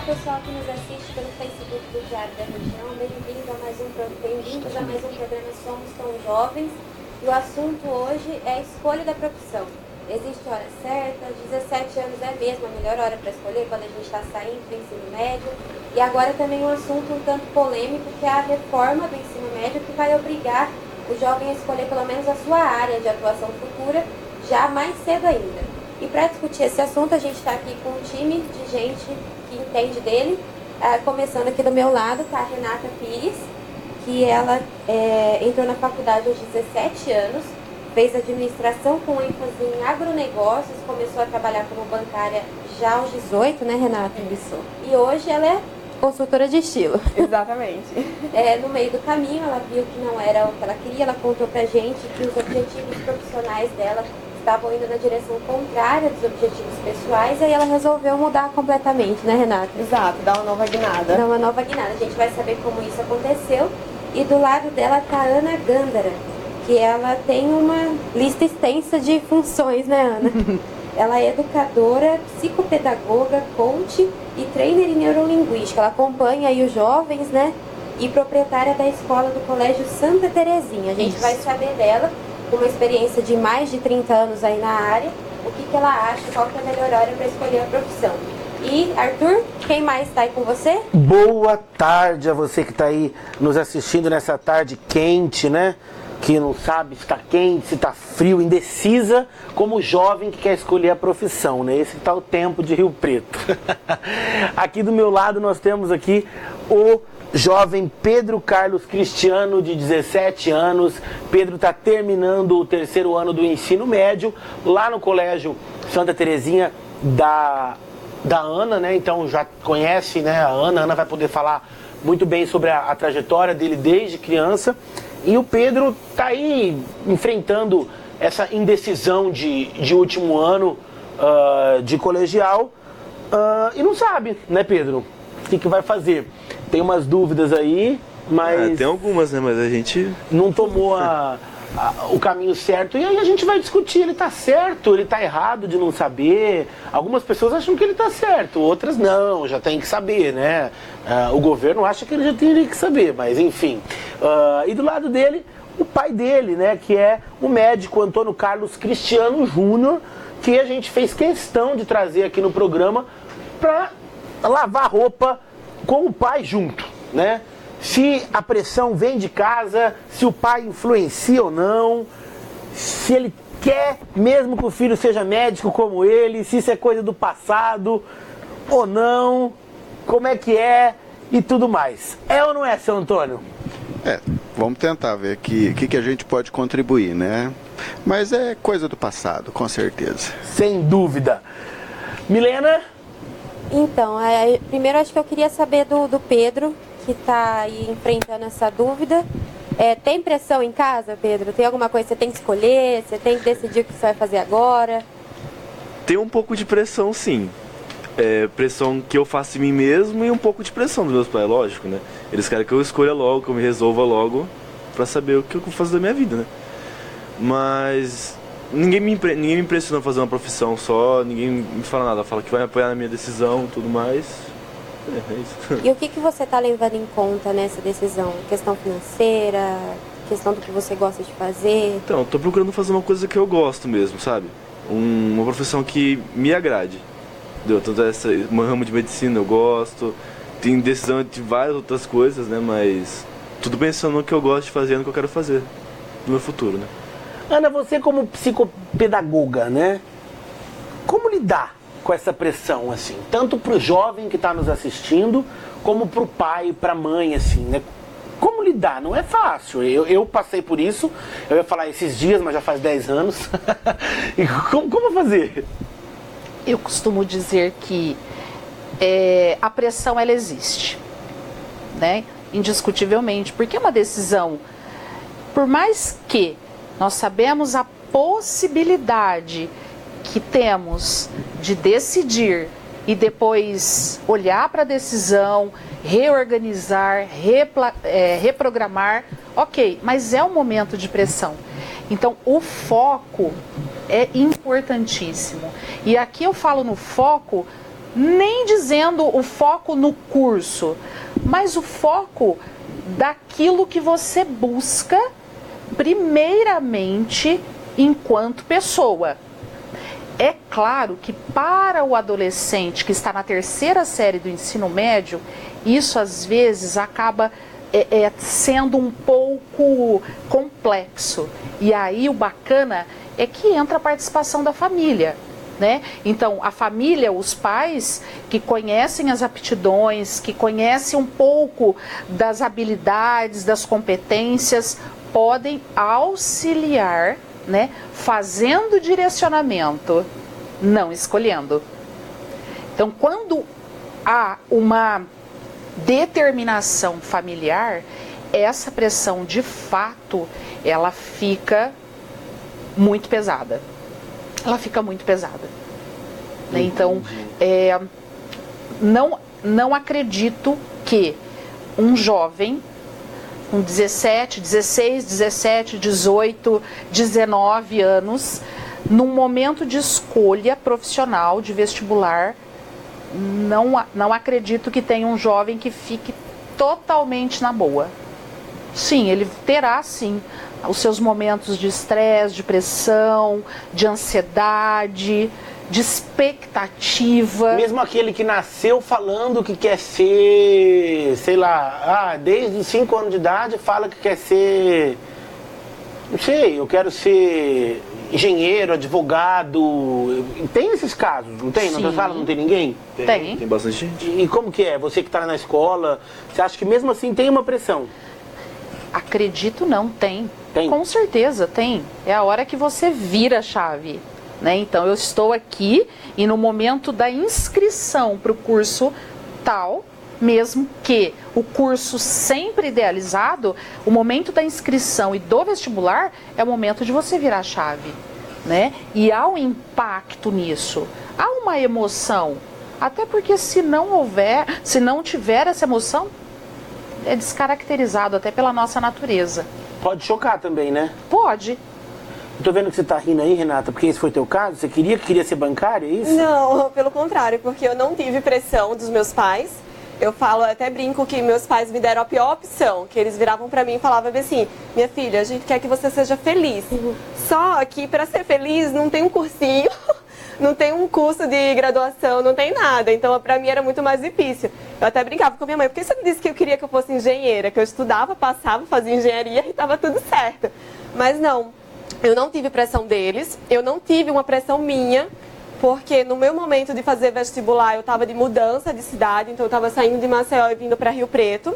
Olá pessoal que nos assiste pelo Facebook do Diário da Região, bem-vindos a mais um programa Somos Tão Jovens. E o assunto hoje é a escolha da profissão. Existe hora certa, 17 anos é mesmo a melhor hora para escolher quando a gente está saindo do ensino médio. E agora também um assunto um tanto polêmico, que é a reforma do ensino médio, que vai obrigar o jovem a escolher pelo menos a sua área de atuação futura já mais cedo ainda. E para discutir esse assunto, a gente está aqui com um time de gente que entende dele. Começando aqui do meu lado, tá a Renata Pires, que ela entrou na faculdade aos 17 anos, fez administração com ênfase em agronegócios, começou a trabalhar como bancária já aos 18, né, Renata? Isso. E hoje ela é consultora de estilo. Exatamente. No meio do caminho, ela viu que não era o que ela queria, ela contou pra gente que os objetivos profissionais dela estavam indo na direção contrária dos objetivos pessoais, e aí ela resolveu mudar completamente, né, Renata? Exato, dar uma nova guinada. Dar uma nova guinada. A gente vai saber como isso aconteceu. E do lado dela tá a Ana Gândara, que ela tem uma lista extensa de funções, né, Ana? Ela é educadora, psicopedagoga, coach e trainer em neurolinguística. Ela acompanha aí os jovens, né? E proprietária da escola do Colégio Santa Terezinha. A gente vai saber dela, com uma experiência de mais de 30 anos aí na área, o que ela acha, qual que é a melhor hora para escolher a profissão. E, Arthur, quem mais está aí com você? Boa tarde a você que está aí nos assistindo nessa tarde quente, né? Que não sabe se está quente, se está frio, indecisa, como jovem que quer escolher a profissão, né? Esse está o tempo de Rio Preto. Aqui do meu lado nós temos aqui o jovem Pedro Carlos Cristiano, de 17 anos. Pedro está terminando o 3º ano do ensino médio, lá no Colégio Santa Terezinha da Ana, né? Então já conhece, né, a Ana. A Ana vai poder falar muito bem sobre a trajetória dele desde criança. E o Pedro está aí enfrentando essa indecisão de último ano de colegial e não sabe, né, Pedro, o que vai fazer. Tem umas dúvidas aí, mas... tem algumas, né, mas a gente... não tomou o caminho certo, e aí a gente vai discutir, ele tá certo, ele tá errado de não saber. Algumas pessoas acham que ele tá certo, outras não, já tem que saber, né? O governo acha que ele já teria que saber, mas enfim. E do lado dele, o pai dele, né, que é o médico Antônio Carlos Cristiano Júnior, que a gente fez questão de trazer aqui no programa para lavar roupa com o pai junto, né? Se a pressão vem de casa, se o pai influencia ou não, se ele quer mesmo que o filho seja médico como ele, se isso é coisa do passado ou não, como é que é e tudo mais. É ou não é, seu Antônio? Vamos tentar ver o que a gente pode contribuir, né? Mas é coisa do passado, com certeza. Sem dúvida. Milena? Então, primeiro acho que eu queria saber do Pedro, que está aí enfrentando essa dúvida. Tem pressão em casa, Pedro? Tem alguma coisa que você tem que escolher? Você tem que decidir o que você vai fazer agora? Tem um pouco de pressão, sim. Pressão que eu faço em mim mesmo e um pouco de pressão dos meus pais, lógico, né? Eles querem que eu escolha logo, que eu me resolva logo para saber o que eu vou fazer da minha vida, né? Mas ninguém me impressiona a fazer uma profissão só, ninguém me fala nada, fala que vai me apoiar na minha decisão e tudo mais. É isso. E o que você está levando em conta nessa decisão? Questão financeira, questão do que você gosta de fazer? Então, estou procurando fazer uma coisa que eu gosto mesmo, sabe? Uma profissão que me agrade. Tanto um ramo de medicina eu gosto, tem decisão de várias outras coisas, né? Mas tudo pensando no que eu gosto de fazer, no que eu quero fazer no meu futuro, né? Ana, você como psicopedagoga, né? Como lidar com essa pressão, assim? Tanto para o jovem que está nos assistindo, como para o pai e para a mãe, assim, né? Como lidar? Não é fácil. Eu passei por isso, eu ia falar esses dias, mas já faz 10 anos. E como fazer? Eu costumo dizer que a pressão, ela existe, né? Indiscutivelmente, porque é uma decisão, por mais que nós sabemos a possibilidade que temos de decidir e depois olhar para a decisão, reorganizar, reprogramar, ok, mas é um momento de pressão. Então, o foco é importantíssimo. E aqui eu falo no foco nem dizendo o foco no curso, mas o foco daquilo que você busca primeiramente enquanto pessoa. É claro que para o adolescente que está na terceira série do ensino médio, isso às vezes acaba sendo um pouco complexo. E aí o bacana é que entra a participação da família, né? Então a família, os pais que conhecem as aptidões, que conhecem um pouco das habilidades, das competências, podem auxiliar, né, fazendo direcionamento, não escolhendo. Então, quando há uma determinação familiar, essa pressão de fato, ela fica muito pesada. Ela fica muito pesada. Né? Então, não acredito que um jovem com 17, 16, 17, 18, 19 anos, num momento de escolha profissional, de vestibular, não acredito que tenha um jovem que fique totalmente na boa. Sim, ele terá, sim, os seus momentos de estresse, de pressão, de ansiedade, de expectativa. Mesmo aquele que nasceu falando que quer ser, sei lá, desde os 5 anos de idade fala que quer ser, não sei, eu quero ser engenheiro, advogado. Tem esses casos, não tem? Sim. Na tua sala não tem ninguém? Tem. Tem bastante gente. E como que é? Você que está na escola, você acha que mesmo assim tem uma pressão? Acredito não, tem. Tem? Com certeza, tem. É a hora que você vira a chave. Né? Então, eu estou aqui e no momento da inscrição para o curso tal, mesmo que o curso sempre idealizado, o momento da inscrição e do vestibular é o momento de você virar a chave. Né? E há um impacto nisso, há uma emoção. Até porque se não tiver essa emoção, é descaracterizado até pela nossa natureza. Pode chocar também, né? Pode. Eu tô vendo que você tá rindo aí, Renata, porque esse foi teu caso? Você queria ser bancária, é isso? Não, pelo contrário, porque eu não tive pressão dos meus pais. Eu falo, até brinco que meus pais me deram a pior opção, que eles viravam pra mim e falavam assim: minha filha, a gente quer que você seja feliz. Só que pra ser feliz não tem um cursinho, não tem um curso de graduação, não tem nada. Então pra mim era muito mais difícil. Eu até brincava com a minha mãe: por que você me disse que eu queria que eu fosse engenheira? Que eu estudava, passava, fazia engenharia e tava tudo certo. Mas não. Eu não tive pressão deles, eu não tive uma pressão minha, porque no meu momento de fazer vestibular eu estava de mudança de cidade, então eu estava saindo de Maceió e vindo para Rio Preto,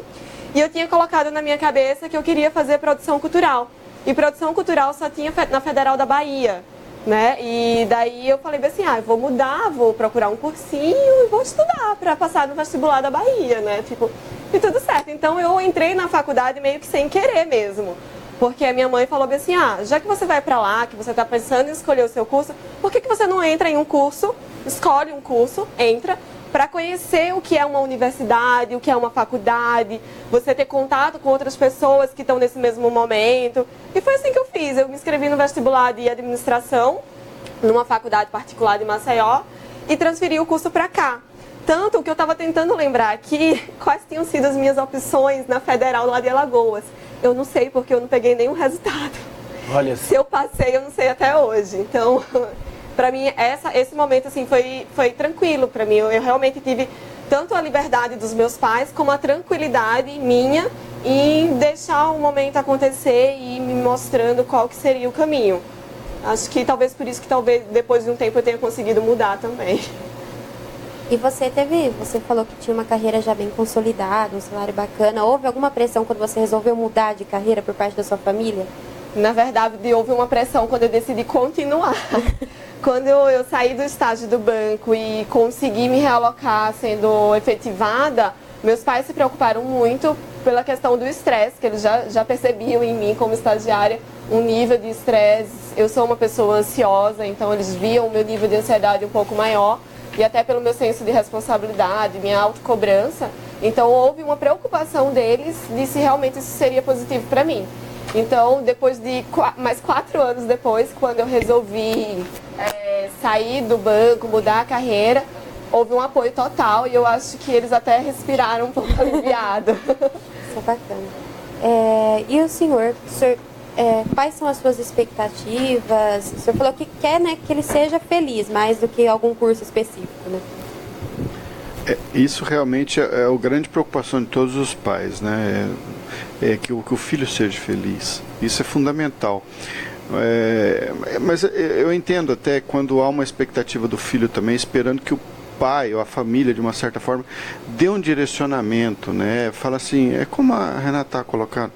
e eu tinha colocado na minha cabeça que eu queria fazer produção cultural, e produção cultural só tinha na Federal da Bahia, né? E daí eu falei assim, eu vou mudar, vou procurar um cursinho e vou estudar para passar no vestibular da Bahia, né? Tipo, e tudo certo. Então eu entrei na faculdade meio que sem querer mesmo. Porque a minha mãe falou assim, já que você vai pra lá, que você tá pensando em escolher o seu curso, por que você não entra em um curso, escolhe um curso, entra, para conhecer o que é uma universidade, o que é uma faculdade, você ter contato com outras pessoas que estão nesse mesmo momento. E foi assim que eu fiz, eu me inscrevi no vestibular de administração, numa faculdade particular de Maceió, e transferi o curso para cá. Tanto que eu estava tentando lembrar aqui quais tinham sido as minhas opções na Federal lá de Alagoas. Eu não sei, porque eu não peguei nenhum resultado. Olha. Se eu passei, eu não sei até hoje. Então, para mim, esse momento assim, foi tranquilo para mim. Eu realmente tive tanto a liberdade dos meus pais, como a tranquilidade minha em deixar o momento acontecer e me mostrando qual que seria o caminho. Acho que talvez por isso que talvez depois de um tempo eu tenha conseguido mudar também. E você falou que tinha uma carreira já bem consolidada, um salário bacana. Houve alguma pressão quando você resolveu mudar de carreira por parte da sua família? Na verdade, houve uma pressão quando eu decidi continuar. Quando eu saí do estágio do banco e consegui me realocar sendo efetivada, meus pais se preocuparam muito pela questão do estresse, que eles já percebiam em mim como estagiária um nível de estresse. Eu sou uma pessoa ansiosa, então eles viam o meu nível de ansiedade um pouco maior. E até pelo meu senso de responsabilidade, minha autocobrança. Então, houve uma preocupação deles de se realmente isso seria positivo para mim. Então, depois de mais 4 anos depois, quando eu resolvi sair do banco, mudar a carreira, houve um apoio total e eu acho que eles até respiraram um pouco aliviado. Isso é bacana. E o senhor, quais são as suas expectativas? O senhor falou que quer, né, que ele seja feliz, mais do que algum curso específico, né? Isso realmente é a grande preocupação de todos os pais, né? É que o filho seja feliz. Isso é fundamental. Mas eu entendo até quando há uma expectativa do filho também, esperando que o pai ou a família, de uma certa forma, dê um direcionamento, né? Fala assim, é como a Renata está colocando,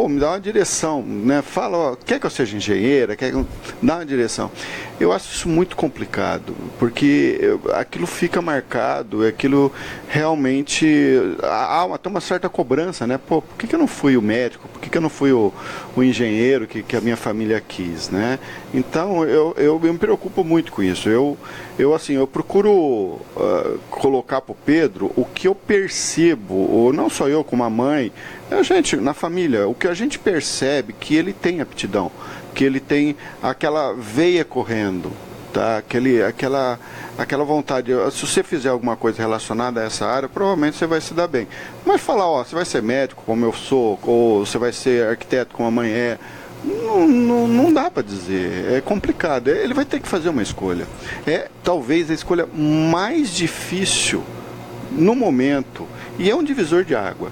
me dá uma direção, né? Fala, ó, quer que eu seja engenheira? Dá uma direção. Eu acho isso muito complicado, porque aquilo fica marcado, aquilo realmente há até uma certa cobrança, né? Pô, por que eu não fui o médico? Por que eu não fui o engenheiro que a minha família quis, né? Então, eu me preocupo muito com isso. Eu procuro colocar para o Pedro o que eu percebo, ou não só eu, como a mãe, a gente, na família, o que a gente percebe que ele tem aptidão, que ele tem aquela veia correndo, tá? Aquela vontade. Se você fizer alguma coisa relacionada a essa área, provavelmente você vai se dar bem. Mas falar, ó, você vai ser médico como eu sou, ou você vai ser arquiteto como a mãe é, não dá para dizer, é complicado. Ele vai ter que fazer uma escolha. É talvez a escolha mais difícil no momento, e é um divisor de água.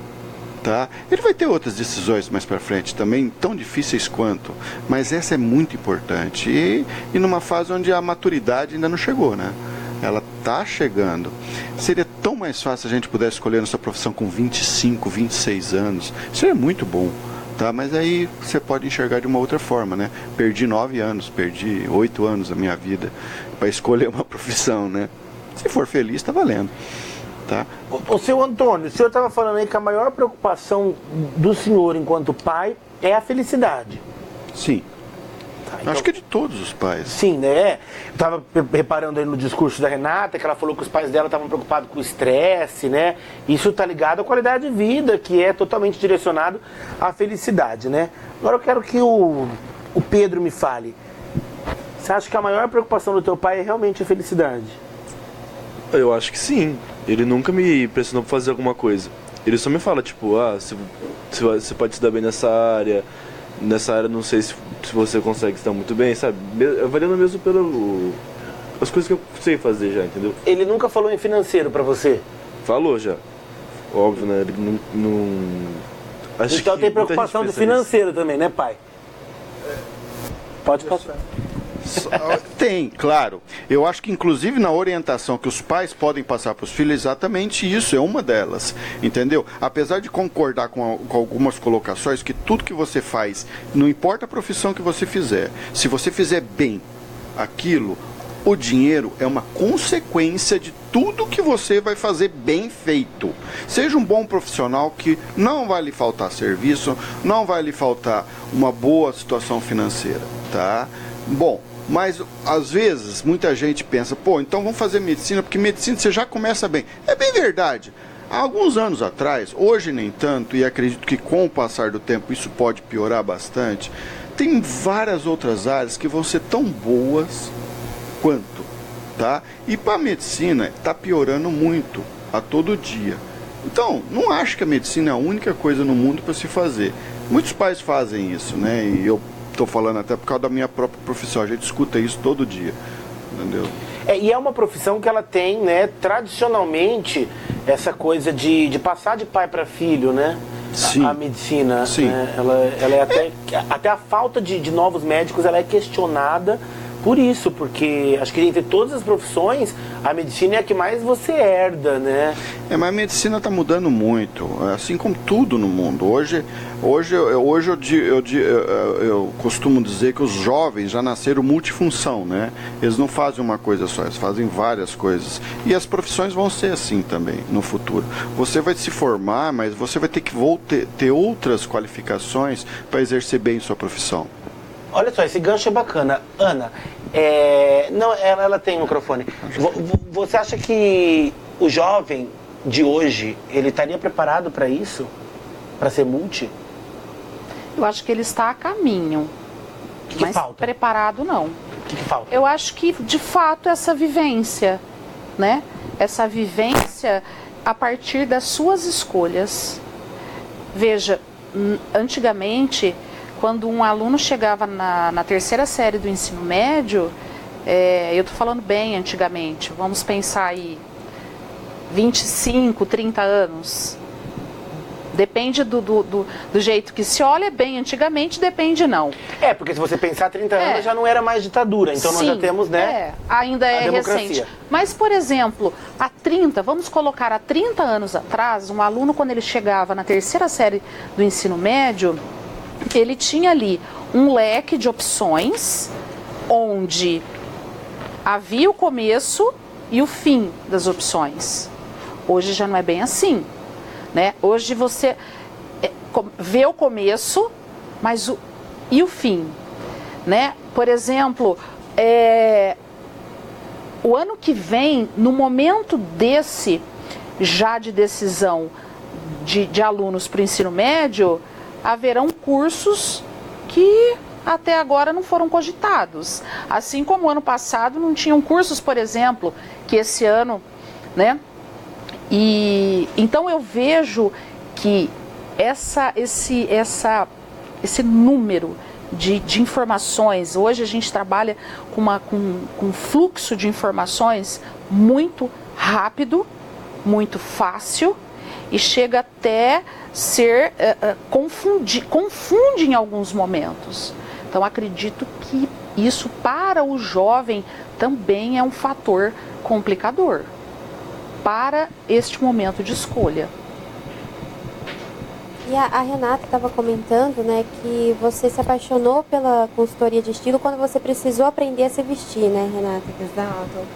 Tá? Ele vai ter outras decisões mais para frente também, tão difíceis quanto, mas essa é muito importante e numa fase onde a maturidade ainda não chegou, né? Ela está chegando. Seria tão mais fácil a gente pudesse escolher nossa profissão com 25, 26 anos, seria muito bom, tá? Mas aí você pode enxergar de uma outra forma, né? Perdi 9 anos, perdi 8 anos da minha vida para escolher uma profissão, né? Se for feliz, está valendo. Tá? O seu Antônio, o senhor estava falando aí que a maior preocupação do senhor enquanto pai é a felicidade. Sim. Tá, então, acho que é de todos os pais. Sim, né? Eu estava reparando aí no discurso da Renata, que ela falou que os pais dela estavam preocupados com o estresse, né? Isso está ligado à qualidade de vida, que é totalmente direcionado à felicidade, né? Agora eu quero que o Pedro me fale. Você acha que a maior preocupação do teu pai é realmente a felicidade? Eu acho que sim. Ele nunca me pressionou pra fazer alguma coisa. Ele só me fala, tipo, se você pode se dar bem nessa área não sei se você consegue estar muito bem, sabe? Avaliando mesmo as coisas que eu sei fazer já, entendeu? Ele nunca falou em financeiro pra você? Falou já. Óbvio, né? Ele não... Acho então que tem preocupação do financeiro também, né, pai? Pode passar. Tem, claro. Eu acho que inclusive na orientação que os pais podem passar para os filhos, exatamente isso, é uma delas, entendeu? Apesar de concordar com algumas colocações, que tudo que você faz, não importa a profissão que você fizer, se você fizer bem aquilo, o dinheiro é uma consequência de tudo que você vai fazer bem feito. Seja um bom profissional que não vai lhe faltar serviço, não vai lhe faltar uma boa situação financeira, tá? Bom, mas às vezes muita gente pensa, pô, então vamos fazer medicina, porque medicina você já começa bem. É bem verdade. Há alguns anos atrás, hoje nem tanto, e acredito que com o passar do tempo isso pode piorar bastante, tem várias outras áreas que vão ser tão boas quanto, tá? E para a medicina está piorando muito a todo dia. Então, não acho que a medicina é a única coisa no mundo para se fazer. Muitos pais fazem isso, né? E eu estou falando até por causa da minha própria profissão, a gente escuta isso todo dia, entendeu? E é uma profissão que ela tem, né, tradicionalmente, essa coisa de passar de pai para filho, né? Sim. A medicina. Sim. Né? Ela é até a falta de novos médicos, ela é questionada por isso, porque acho que entre todas as profissões, a medicina é a que mais você herda, né? Mas a medicina está mudando muito, assim como tudo no mundo. Hoje eu costumo dizer que os jovens já nasceram multifunção, né? Eles não fazem uma coisa só, eles fazem várias coisas. E as profissões vão ser assim também no futuro. Você vai se formar, mas você vai ter que ter outras qualificações para exercer bem sua profissão. Olha só, esse gancho é bacana. Ana, não, ela tem microfone. Você acha que o jovem de hoje, ele estaria preparado para isso? Para ser multi? Eu acho que ele está a caminho. Que mas falta? Preparado não. que falta? Eu acho que, de fato, essa vivência, né? Essa vivência a partir das suas escolhas. Veja, antigamente, quando um aluno chegava na terceira série do ensino médio, eu estou falando bem antigamente, vamos pensar aí, 25, 30 anos. Depende do jeito que se olha, bem antigamente, depende não. Porque se você pensar 30 anos já não era mais ditadura, então Sim, nós já temos, né? Ainda é democracia. recente. Mas, por exemplo, vamos colocar há 30 anos atrás, um aluno, quando ele chegava na terceira série do ensino médio, ele tinha ali um leque de opções, onde havia o começo e o fim das opções. Hoje já não é bem assim. Né? Hoje você vê o começo, mas e o fim? Né? Por exemplo, o ano que vem, no momento desse já de decisão de alunos para o ensino médio, haverão cursos que até agora não foram cogitados. Assim como o ano passado não tinham cursos, por exemplo, que esse ano, né? E então eu vejo que esse número de informações, hoje a gente trabalha com um fluxo de informações muito rápido, muito fácil e chega até ser confunde em alguns momentos. Então acredito que isso para o jovem também é um fator complicador para este momento de escolha. E a Renata estava comentando, né, que você se apaixonou pela consultoria de estilo quando você precisou aprender a se vestir, né, Renata? Exato.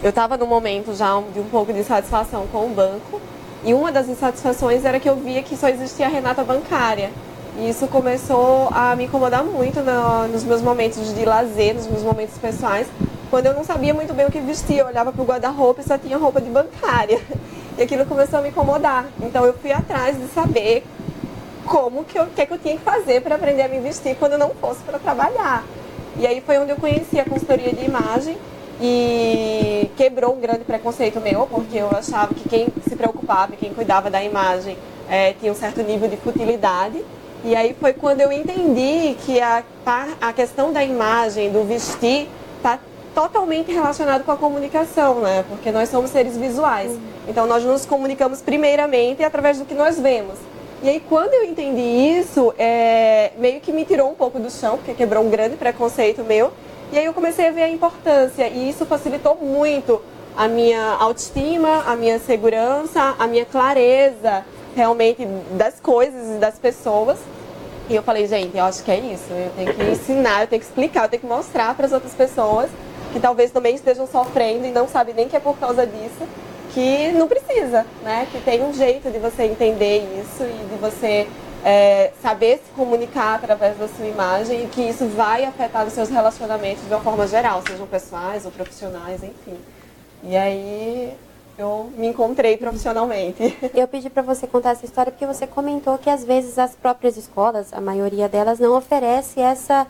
Eu estava num momento já de um pouco de insatisfação com o banco, e uma das insatisfações era que eu via que só existia a Renata bancária. E isso começou a me incomodar muito nos meus momentos de lazer, nos meus momentos pessoais, quando eu não sabia muito bem o que vestir. Eu olhava para o guarda-roupa e só tinha roupa de bancária. E aquilo começou a me incomodar. Então eu fui atrás de saber o que é que eu tinha que fazer para aprender a me vestir quando eu não fosse para trabalhar. E aí foi onde eu conheci a consultoria de imagem e quebrou um grande preconceito meu, porque eu achava que quem se preocupava e quem cuidava da imagem tinha um certo nível de futilidade. E aí foi quando eu entendi que a questão da imagem, do vestir, está totalmente relacionado com a comunicação, né? Porque nós somos seres visuais. Então nós nos comunicamos primeiramente através do que nós vemos. E aí quando eu entendi isso, meio que me tirou um pouco do chão, porque quebrou um grande preconceito meu. E aí eu comecei a ver a importância, e isso facilitou muito a minha autoestima, a minha segurança, a minha clareza realmente das coisas e das pessoas. E eu falei, gente, eu acho que é isso, eu tenho que ensinar, eu tenho que explicar, eu tenho que mostrar para as outras pessoas que talvez também estejam sofrendo e não sabem nem que é por causa disso, que não precisa, né? Que tem um jeito de você entender isso e de você saber se comunicar através da sua imagem, e que isso vai afetar os seus relacionamentos de uma forma geral, sejam pessoais ou profissionais, enfim. E aí eu me encontrei profissionalmente. Eu pedi para você contar essa história porque você comentou que às vezes as próprias escolas, a maioria delas, não oferece essa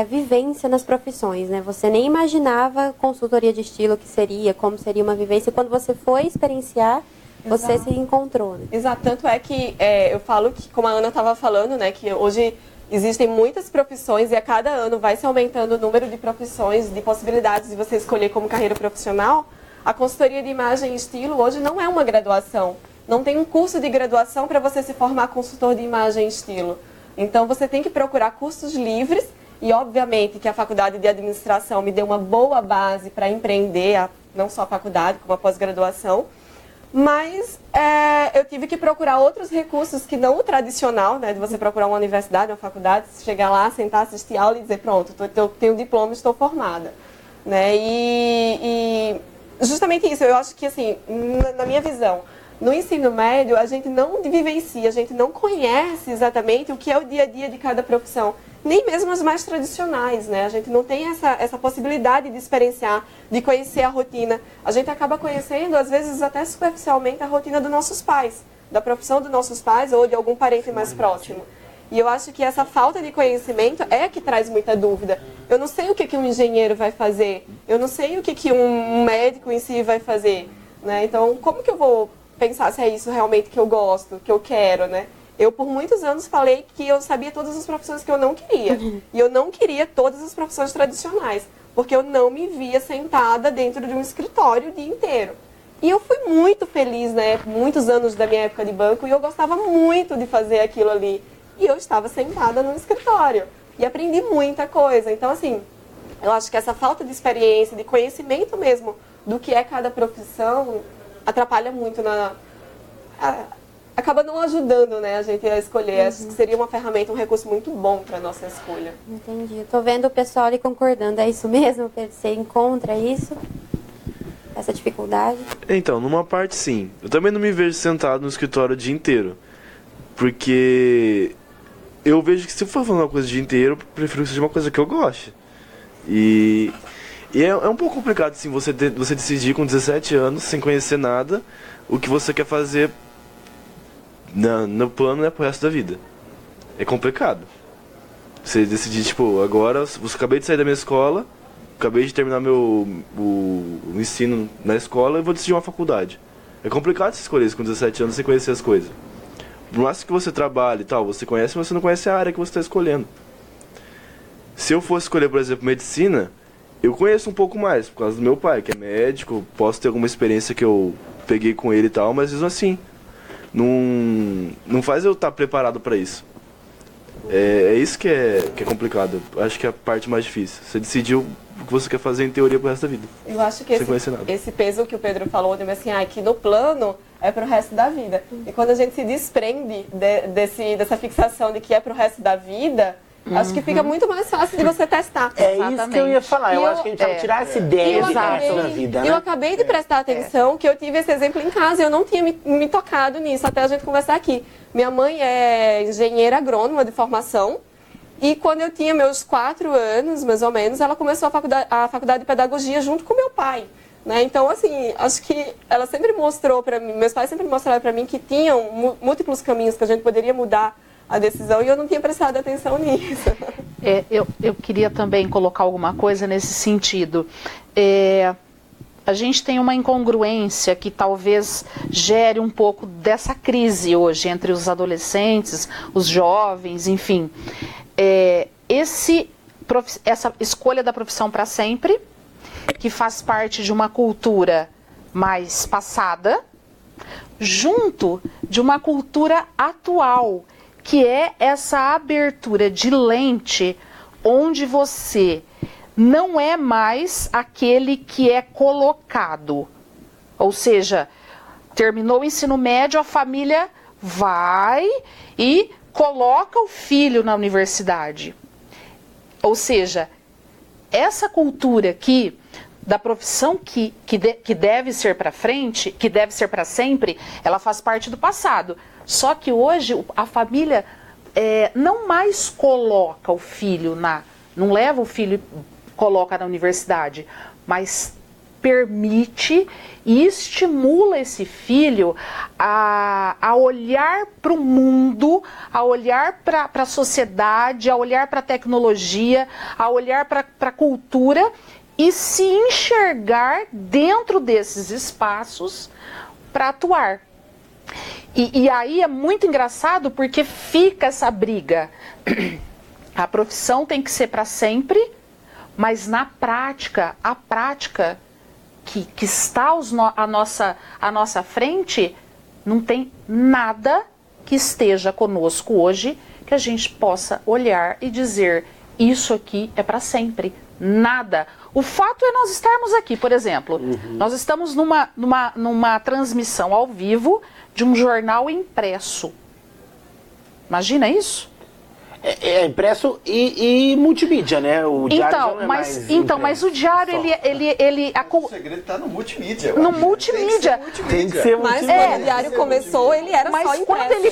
vivência nas profissões, né? Você nem imaginava consultoria de estilo que seria, como seria uma vivência. Quando você foi experienciar, você Exato. se encontrou, né? Exato, tanto é que eu falo que, como a Ana estava falando, né, que hoje existem muitas profissões e a cada ano vai se aumentando o número de profissões, de possibilidades de você escolher como carreira profissional. A consultoria de imagem e estilo hoje não é uma graduação. Não tem um curso de graduação para você se formar consultor de imagem e estilo. Então você tem que procurar cursos livres, e obviamente que a faculdade de administração me deu uma boa base para empreender, não só a faculdade, como a pós-graduação. Mas eu tive que procurar outros recursos que não o tradicional, né, de você procurar uma universidade, uma faculdade, chegar lá, sentar, assistir aula e dizer, pronto, eu tenho diploma, estou formada. Né? E justamente isso, eu acho que, assim, na minha visão, no ensino médio, a gente não vivencia, a gente não conhece exatamente o que é o dia a dia de cada profissão, nem mesmo as mais tradicionais, né? A gente não tem essa possibilidade de experienciar, de conhecer a rotina. A gente acaba conhecendo, às vezes até superficialmente, a rotina dos nossos pais, da profissão dos nossos pais ou de algum parente mais próximo. E eu acho que essa falta de conhecimento é que traz muita dúvida. Eu não sei o que um engenheiro vai fazer. Eu não sei o que um médico em si vai fazer, né? Então, como que eu vou pensar se é isso realmente que eu gosto, que eu quero, né? Eu, por muitos anos, falei que eu sabia todas as profissões que eu não queria. E eu não queria todas as profissões tradicionais, porque eu não me via sentada dentro de um escritório o dia inteiro. E eu fui muito feliz, né? Muitos anos da minha época de banco, e eu gostava muito de fazer aquilo ali. E eu estava sentada no escritório. E aprendi muita coisa. Então, assim, eu acho que essa falta de experiência, de conhecimento mesmo do que é cada profissão, atrapalha muito acaba não ajudando, né, a gente a escolher. Acho que seria uma ferramenta, um recurso muito bom para nossa escolha. Entendi. Eu tô vendo o pessoal ali concordando. É isso mesmo, Pedro? Você encontra isso? Essa dificuldade? Então, numa parte sim. Eu também não me vejo sentado no escritório o dia inteiro. Porque eu vejo que se eu for fazer uma coisa o dia inteiro, eu prefiro que seja uma coisa que eu goste. E é um pouco complicado, assim, você decidir com 17 anos, sem conhecer nada, o que você quer fazer no plano, né, pro resto da vida. É complicado. Você decidir, tipo, agora, você acabei de sair da minha escola, acabei de terminar o ensino na escola e vou decidir uma faculdade. É complicado você escolher isso com 17 anos sem conhecer as coisas. Por mais que você trabalhe e tal, você conhece, mas você não conhece a área que você está escolhendo. Se eu fosse escolher, por exemplo, medicina, eu conheço um pouco mais, por causa do meu pai, que é médico, posso ter alguma experiência que eu peguei com ele e tal, mas mesmo assim, não faz eu estar preparado para isso. É isso que é complicado. Acho que é a parte mais difícil. Você decidiu o que você quer fazer em teoria pro resto da vida. Eu acho que esse peso que o Pedro falou, de assim, que no plano é pro resto da vida. E quando a gente se desprende dessa fixação de que é pro resto da vida, acho que fica muito mais fácil de você testar. É isso que eu ia falar. Eu acho que a gente vai tirar essa ideia de resto da vida, né? Eu acabei de prestar atenção que eu tive esse exemplo em casa e eu não tinha me tocado nisso até a gente conversar aqui. Minha mãe é engenheira agrônoma de formação e quando eu tinha meus 4 anos, mais ou menos, ela começou a faculdade de pedagogia junto com meu pai. Né? Então, assim, acho que ela sempre mostrou para mim, meus pais sempre mostraram para mim que tinham múltiplos caminhos que a gente poderia mudar a decisão e eu não tinha prestado atenção nisso. Eu queria também colocar alguma coisa nesse sentido. A gente tem uma incongruência que talvez gere um pouco dessa crise hoje entre os adolescentes, os jovens, enfim. Essa escolha da profissão para sempre, que faz parte de uma cultura mais passada, junto de uma cultura atual, que é essa abertura de lente onde você não é mais aquele que é colocado. Ou seja, terminou o ensino médio, a família vai e coloca o filho na universidade. Ou seja, essa cultura da profissão que deve ser para frente, que deve ser para sempre, ela faz parte do passado. Só que hoje a família não mais coloca o filho não leva o filho e coloca na universidade, mas permite e estimula esse filho a olhar para o mundo, a olhar para a sociedade, a olhar para a tecnologia, a olhar para a cultura e se enxergar dentro desses espaços para atuar. E aí é muito engraçado porque fica essa briga. A profissão tem que ser para sempre, mas na prática, a prática que está à nossa frente, não tem nada que esteja conosco hoje que a gente possa olhar e dizer, isso aqui é para sempre. Nada. O fato é nós estarmos aqui, por exemplo, nós estamos numa transmissão ao vivo de um jornal impresso. Imagina isso? É impresso e multimídia, né? O diário já não é mas o diário, O segredo está no multimídia. No multimídia. Tem que ser Mas multimídia. quando o diário começou, ele era só impresso. Quando ele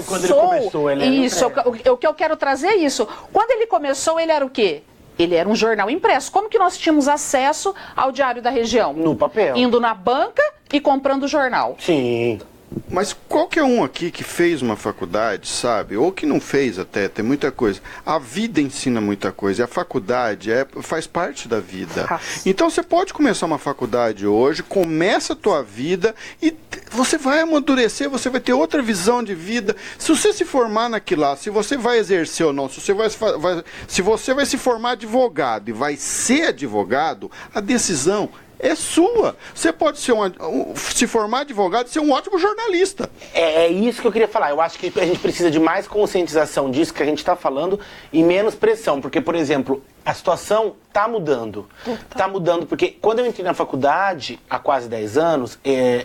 começou, isso, o que eu quero trazer é isso. Quando ele começou, ele era o quê? Ele era um jornal impresso. Como que nós tínhamos acesso ao Diário da Região? No papel. Indo na banca e comprando o jornal. Sim. Mas qualquer um aqui que fez uma faculdade, sabe? Ou que não fez até, tem muita coisa. A vida ensina muita coisa. E a faculdade faz parte da vida. Então você pode começar uma faculdade hoje, começa a tua vida e você vai amadurecer, você vai ter outra visão de vida. Se você se formar naquilo lá, se você vai exercer ou não, se você vai se formar advogado e vai ser advogado, a decisão é sua. Você pode ser se formar advogado e ser um ótimo jornalista. É isso que eu queria falar. Eu acho que a gente precisa de mais conscientização disso que a gente está falando e menos pressão. Porque, por exemplo, a situação está mudando. Está mudando porque quando eu entrei na faculdade, há quase 10 anos,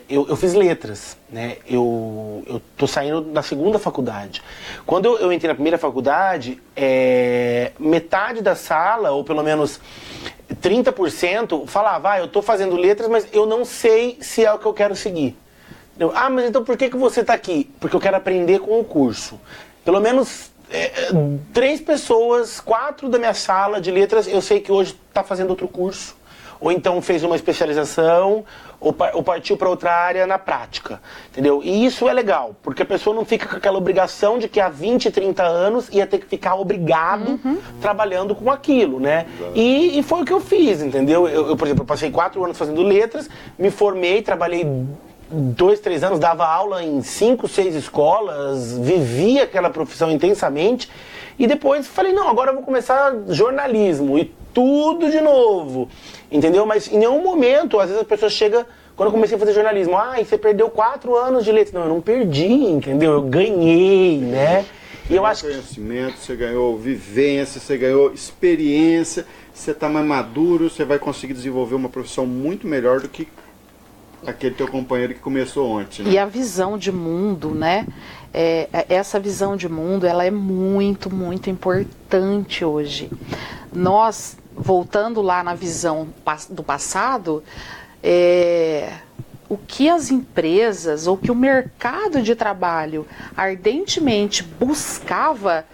eu fiz letras. Né? Eu tô saindo da segunda faculdade. Quando eu entrei na primeira faculdade, metade da sala, ou pelo menos 30%, falava, eu tô fazendo letras, mas eu não sei se é o que eu quero seguir. Mas então por que você está aqui? Porque eu quero aprender com o curso. Pelo menos 3 pessoas, 4 da minha sala de letras, eu sei que hoje está fazendo outro curso. Ou então fez uma especialização, ou partiu para outra área na prática, entendeu? E isso é legal, porque a pessoa não fica com aquela obrigação de que há 20, 30 anos ia ter que ficar obrigado trabalhando com aquilo, né? E foi o que eu fiz, entendeu? Eu, por exemplo, passei 4 anos fazendo letras, me formei, trabalhei 2, 3 anos, dava aula em 5, 6 escolas, vivia aquela profissão intensamente, e depois falei, não, agora eu vou começar jornalismo, e tudo de novo, entendeu? Mas em nenhum momento, às vezes a pessoa chega, quando eu comecei a fazer jornalismo, você perdeu 4 anos de letras. Não, eu não perdi, entendeu? Eu ganhei, né? E eu acho conhecimento, você ganhou vivência, você ganhou experiência, você está mais maduro, você vai conseguir desenvolver uma profissão muito melhor do que aquele teu companheiro que começou ontem, né? E a visão de mundo, né? Essa visão de mundo, ela é muito, muito importante hoje. Nós, voltando lá na visão do passado, o que as empresas, ou que o mercado de trabalho ardentemente buscava,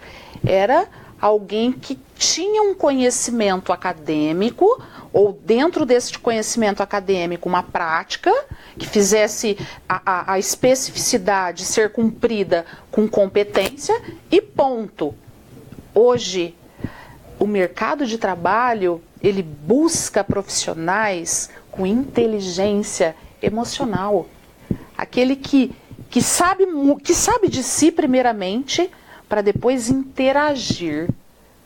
era alguém que tinha um conhecimento acadêmico, ou dentro desse conhecimento acadêmico uma prática, que fizesse a especificidade ser cumprida com competência e ponto. Hoje, o mercado de trabalho, ele busca profissionais com inteligência emocional. Aquele que sabe de si primeiramente, para depois interagir.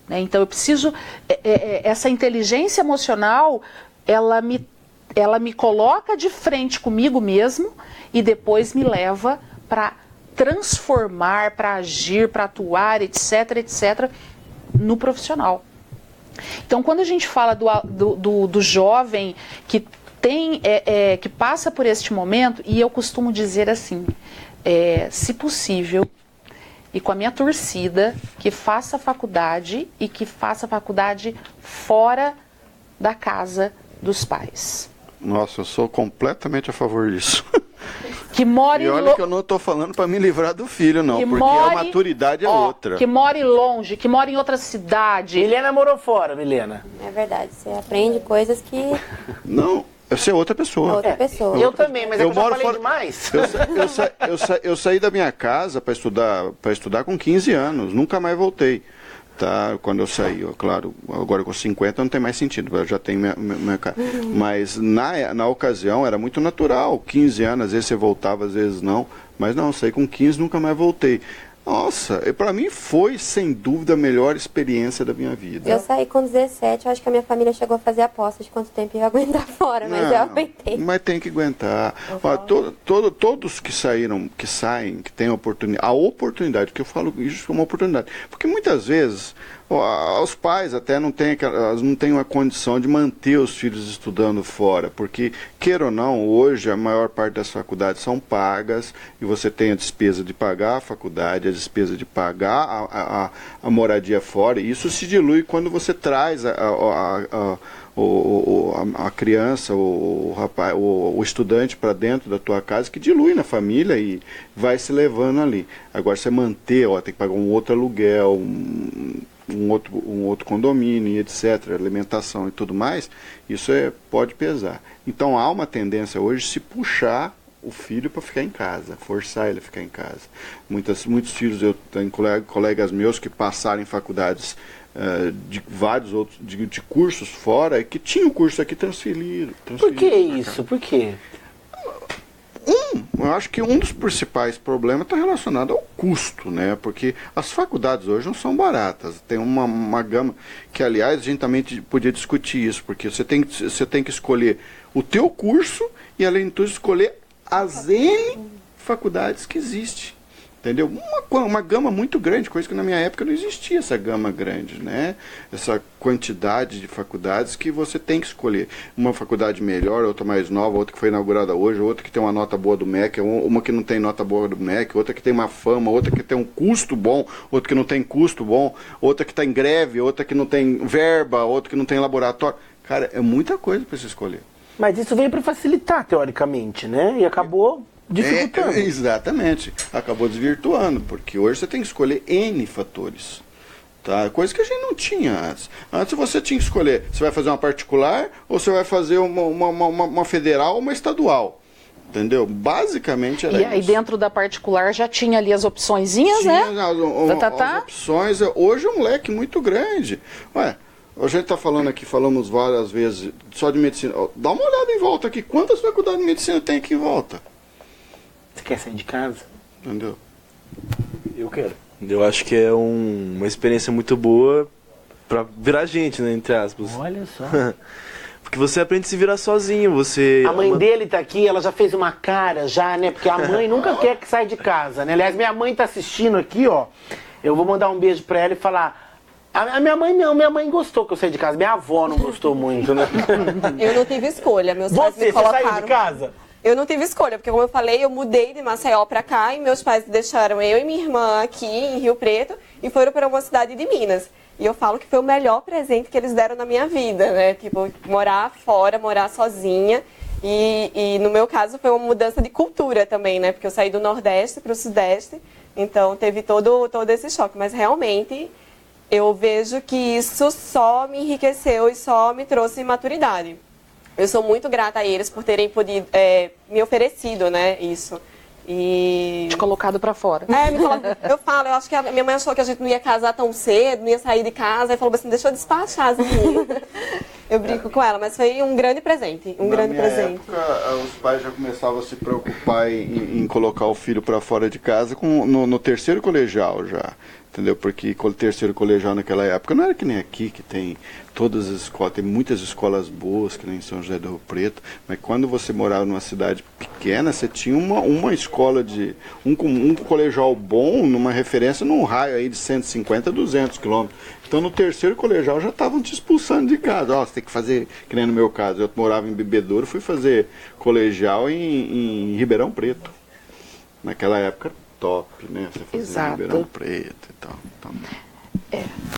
Né? Então eu preciso, essa inteligência emocional, ela me coloca de frente comigo mesmo e depois me leva para transformar, para agir, para atuar, etc, etc, no profissional. Então quando a gente fala do jovem que que passa por este momento, e eu costumo dizer assim, se possível, e com a minha torcida, que faça faculdade e que faça faculdade fora da casa dos pais. Nossa, eu sou completamente a favor disso. Que more e olha que eu não estou falando para me livrar do filho, não, porque a maturidade é outra. Que more longe, que mora em outra cidade. Milena morou fora, Milena. É verdade, você aprende coisas que... Não, você é outra pessoa. Outra pessoa. Eu também, mas eu já falei fora... demais. Eu saí da minha casa para estudar com 15 anos, nunca mais voltei. Tá, quando eu saí, claro, agora com 50 não tem mais sentido, eu já tenho minha casa. Mas na ocasião era muito natural, 15 anos, às vezes você voltava, às vezes não. Mas não, eu saí com 15, nunca mais voltei. Nossa, para mim foi, sem dúvida, a melhor experiência da minha vida. Eu saí com 17, eu acho que a minha família chegou a fazer aposta de quanto tempo eu ia aguentar fora, mas eu aguentei. Mas tem que aguentar. Todos que saem, que têm a oportunidade, que eu falo isso como uma oportunidade. Porque muitas vezes os pais até não têm uma condição de manter os filhos estudando fora, porque, queira ou não, hoje a maior parte das faculdades são pagas, e você tem a despesa de pagar a faculdade, a despesa de pagar a moradia fora, e isso se dilui quando você traz a criança, o rapaz, o estudante para dentro da tua casa, que dilui na família e vai se levando ali. Agora você manter, tem que pagar um outro aluguel, um outro condomínio, etc., alimentação e tudo mais, isso pode pesar. Então há uma tendência hoje de se puxar o filho para ficar em casa, forçar ele a ficar em casa. Muitos filhos, eu tenho colegas meus que passaram em faculdades de vários outros, de cursos fora, e que tinham curso aqui transferiram. Por que isso? Por quê? Eu acho que um dos principais problemas está relacionado ao custo, né? Porque as faculdades hoje não são baratas. Tem uma gama que, aliás, a gente também podia discutir isso, porque você tem que escolher o teu curso e, além de tudo, escolher as N faculdades que existem. Entendeu? Uma gama muito grande, coisa que na minha época não existia, essa gama grande, né? Essa quantidade de faculdades que você tem que escolher. Uma faculdade melhor, outra mais nova, outra que foi inaugurada hoje, outra que tem uma nota boa do MEC, uma que não tem nota boa do MEC, outra que tem uma fama, outra que tem um custo bom, outra que não tem custo bom, outra que está em greve, outra que não tem verba, outra que não tem laboratório. Cara, é muita coisa para você escolher. Mas isso veio para facilitar, teoricamente, né? E acabou dificultando. Exatamente. Acabou desvirtuando, porque hoje você tem que escolher N fatores. Tá? Coisa que a gente não tinha antes. Antes você tinha que escolher, você vai fazer uma particular ou você vai fazer uma federal ou uma estadual. Entendeu? Basicamente era isso. E aí dentro da particular já tinha ali as opçõezinhas, né? As opções. Hoje é um leque muito grande. Ué, a gente está falando aqui, falamos várias vezes, só de medicina. Dá uma olhada em volta aqui. Quantas faculdades de medicina tem aqui em volta? Você quer sair de casa? Entendeu? Eu quero. Eu acho que é uma experiência muito boa pra virar gente, né, entre aspas. Olha só. Porque você aprende a se virar sozinho, você... A mãe dele tá aqui, ela já fez uma cara já, né? Porque a mãe nunca quer que saia de casa, né? Aliás, minha mãe tá assistindo aqui, ó. Eu vou mandar um beijo pra ela e falar... A minha mãe não, minha mãe gostou que eu saí de casa. Minha avó não gostou muito, né? Eu não tive escolha, meus pais me colocaram... Você saiu de casa? Eu não tive escolha, porque como eu falei, eu mudei de Maceió pra cá e meus pais deixaram eu e minha irmã aqui em Rio Preto e foram para uma cidade de Minas. E eu falo que foi o melhor presente que eles deram na minha vida, né? Tipo, morar fora, morar sozinha. E no meu caso foi uma mudança de cultura também, né? Porque eu saí do Nordeste para o Sudeste, então teve todo esse choque. Mas realmente eu vejo que isso só me enriqueceu e só me trouxe maturidade. Eu sou muito grata a eles por terem podido, me oferecido, né, isso. E... Te colocado pra fora. Eu falo, eu acho que a minha mãe achou que a gente não ia casar tão cedo, não ia sair de casa, e falou assim, deixa eu despachar as meninas. Eu brinco com ela, mas foi um grande presente, Na minha época, os pais já começavam a se preocupar em colocar o filho pra fora de casa no terceiro colegial já. Entendeu? Porque o terceiro colegial naquela época não era que nem aqui, que tem todas as escolas, tem muitas escolas boas, que nem em São José do Rio Preto, mas quando você morava numa cidade pequena, você tinha uma escola de um colegial bom, numa referência num raio aí de 150 a 200 quilômetros. Então no terceiro colegial já estavam te expulsando de casa. Ó, você tem que fazer, que nem no meu caso, eu morava em Bebedouro, fui fazer colegial em Ribeirão Preto. Naquela época top, né? Você fazia Exato. Ribeirão Preto e tal.